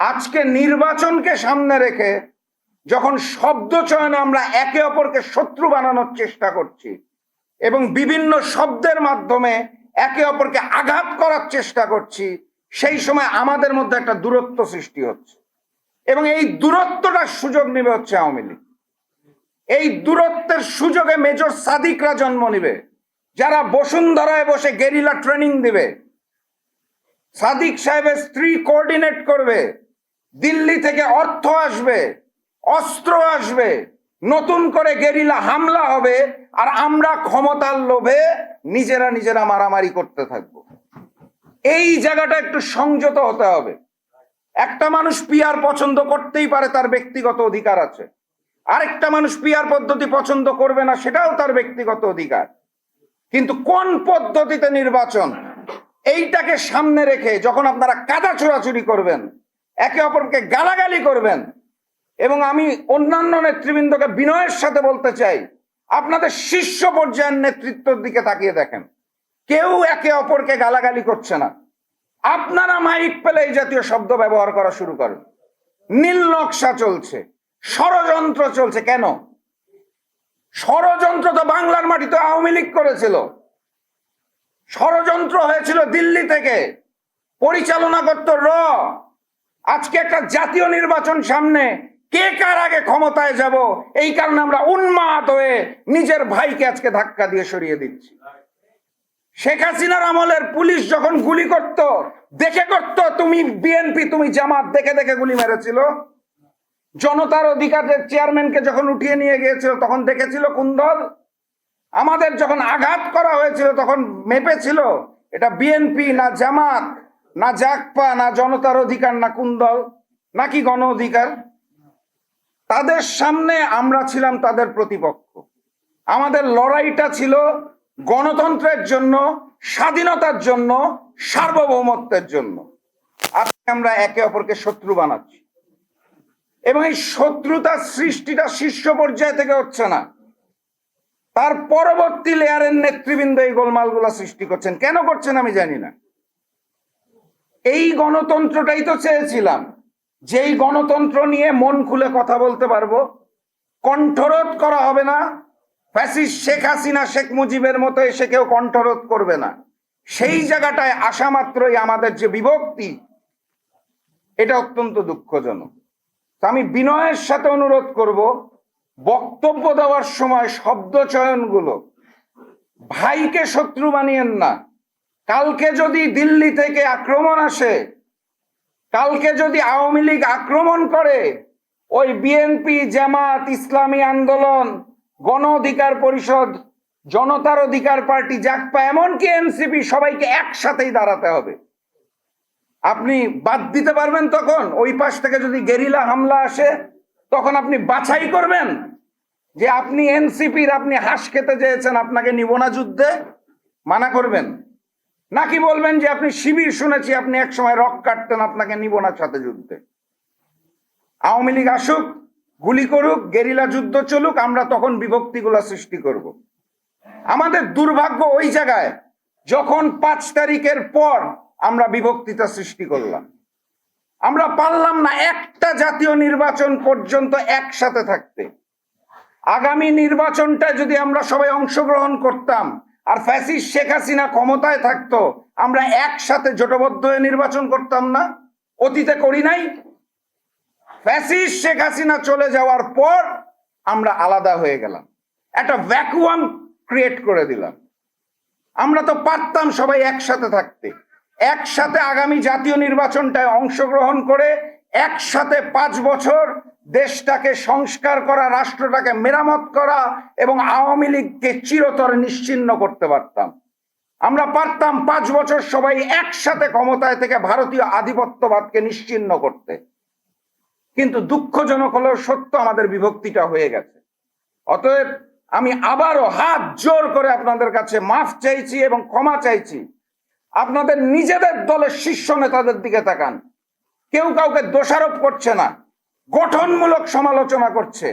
আজকে নির্বাচনকে সামনে রেখে যখন শব্দ চয়নে আমরা একে অপরকে শত্রু বানানোর চেষ্টা করছি এবং বিভিন্ন শব্দের মাধ্যমে একে অপরকে আঘাত করার চেষ্টা করছি, সেই সময় আমাদের মধ্যে একটা দূরত্ব সৃষ্টি হচ্ছে এবং এই দূরত্বটার সুযোগ নেবে হচ্ছে আওয়ামী লীগ। এই দূরত্বের সুযোগে মেজর সাদিকরা জন্ম নিবে, যারা বসুন্ধরায় বসে গেরিলা ট্রেনিং দিবে। সাদিক সাহেবের স্ত্রী কোঅর্ডিনেট করবে, দিল্লি থেকে অর্থ আসবে, অস্ত্র আসবে, নতুন করে গেরিলা হামলা হবে, আর আমরা ক্ষমতার লোভে নিজেরা মারামারি করতে থাকবো। এই জায়গাটা একটু সংযত হতে হবে। একটা মানুষ পিআর পছন্দ করতেই পারে, তার ব্যক্তিগত অধিকার আছে। আরেকটা মানুষ পিআর পদ্ধতি পছন্দ করবে না, সেটাও তার ব্যক্তিগত অধিকার। কিন্তু কোন পদ্ধতিতে নির্বাচন, এইটাকে সামনে রেখে যখন আপনারা কাদা ছোড়াছুড়ি করবেন, একে অপরকে গালাগালি করবেন, এবং আমি অন্যান্য নেতৃবৃন্দকে বিনয়ের সাথে বলতে চাই, আপনাদের শীর্ষ পর্যায়ের নেতৃত্বের দিকে তাকিয়ে দেখেন, কেউ একে অপরকে গালাগালি করছে না। আপনারা মাইক পেলে এই জাতীয় শব্দ ব্যবহার করা শুরু করেন। নীল নকশা চলছে, ষড়যন্ত্র চলছে। কেন ষড়যন্ত্র? তো বাংলার মাটিতে আওয়ামী লীগ করেছিল। ষড়যন্ত্র হয়েছিল দিল্লি থেকে, পরিচালনা করত র। আজকে একটা জাতীয় নির্বাচন সামনে, কে কার আগে ক্ষমতায় যাব, এই কারণে আমরা উন্মাদ হয়ে নিজের ভাইকে আজকে ধাক্কা দিয়ে সরিয়ে দিচ্ছি। শেখ হাসিনার আমলের পুলিশ যখন গুলি করত, দেখে করত। তুমি বিএনপি, তুমি জামাত, দেখে দেখে গুলি মেরেছিল। জনতার অধিকারের চেয়ারম্যানকে যখন উঠিয়ে নিয়ে গিয়েছিল, তখন দেখেছিল কোন দল? আমাদের যখন আঘাত করা হয়েছিল, তখন মেপেছিল এটা বিএনপি না জামাত না জাগপা না জনতার অধিকার না কোন দল, নাকি গণ অধিকার? তাদের সামনে আমরা ছিলাম তাদের প্রতিপক্ষ। আমাদের লড়াইটা ছিল গণতন্ত্রের জন্য, স্বাধীনতার জন্য, সার্বভৌমত্বের জন্য। আজকে আমরা একে অপরকে শত্রু বানাচ্ছি এবং এই শত্রুতার সৃষ্টিটা শীর্ষ পর্যায় থেকে হচ্ছে না, তার পরবর্তী লেয়ারের নেতৃবৃন্দ এই গোলমালগুলা সৃষ্টি করছেন। কেন করছেন আমি জানি না। এই গণতন্ত্রটাই তো চেয়েছিলাম, যেই গণতন্ত্র নিয়ে মন খুলে কথা বলতে পারবো, কণ্ঠরোধ করা হবে না। ফ্যাসিস্ট শেখ হাসিনা, শেখ মুজিবের মতো এসে কেউ কণ্ঠরোধ করবে না। সেই জায়গাটায় আসা মাত্রই আমাদের যে বিভক্তি, এটা অত্যন্ত দুঃখজনক। আমি বিনয়ের সাথে অনুরোধ করব, বক্তব্য দেওয়ার সময় শব্দ চয়নগুলো, ভাইকে শত্রু বানিয়েন না। কালকে যদি দিল্লি থেকে আক্রমণ আসে, কালকে যদি আওয়ামী লীগ আক্রমণ করে, ওই বিএনপি, জামাত, ইসলামী আন্দোলন, গণ অধিকার পরিষদ, জনতার অধিকার পার্টি, জাগপা, এমনকি এনসিপি, সবাইকে একসাথেই দাঁড়াতে হবে। আপনি বাদ দিতে পারবেন তখন? ওই পাশ থেকে যদি গেরিলা হামলা আসে, তখন আপনি বাছাই করবেন যে আপনি এনসিপির, আপনি হাঁস খেতে চেয়েছেন, আপনাকে নিব না যুদ্ধে, মানা করবেন? নাকি বলবেন যে আপনি শিবির, শুনেছি আপনি এক সময় রক কাটতেন, আপনাকে নিব না সাথে যুদ্ধে? আওয়ামী লীগ আসুক, গুলি করুক, গেরিলা যুদ্ধ চলুক, আমরা তখন বিভক্তিগুলা সৃষ্টি করব। আমাদের দুর্ভাগ্য ওই জায়গায়, যখন 5 তারিখের পর আমরা বিভক্তিটা সৃষ্টি করলাম। আমরা পারলাম না একটা জাতীয় নির্বাচন পর্যন্ত একসাথে থাকতে। আগামী নির্বাচনটা যদি আমরা সবাই অংশগ্রহণ করতাম আর ফ্যাসিস্ট শেখ হাসিনা ক্ষমতায় থাকতো, আমরা একসাথে জোটবদ্ধ হয়ে নির্বাচন করতাম না? অতীতে করি নাই? ফ্যাসিস্ট শেখ হাসিনা চলে যাওয়ার পর আমরা আলাদা হয়ে গেলাম, একটা ভ্যাকুয়াম ক্রিয়েট করে দিলাম। আমরা তো পারতাম সবাই একসাথে থাকতে, একসাথে আগামী জাতীয় নির্বাচনটায় অংশগ্রহণ করে একসাথে 5 বছর দেশটাকে সংস্কার করা, রাষ্ট্রটাকে মেরামত করা এবং আওয়ামী লীগকে চিরতরে নিশ্চিহ্ন করতে পারতাম। আমরা পারতাম 5 বছর সবাই একসাথে ক্ষমতায় থেকে ভারতীয় আধিপত্যবাদকে নিশ্চিহ্ন করতে। কিন্তু দুঃখজনক হলেও সত্য, আমাদের বিভক্তিটা হয়ে গেছে। অতএব আমি আবারও হাত জোর করে আপনাদের কাছে মাফ চাইছি এবং ক্ষমা চাইছি। আপনাদের নিজেদের দলের শীর্ষ নেতাদের দিকে তাকান, কেউ কাউকে দোষারোপ করছে না, গঠনমূলক সমালোচনা করছে।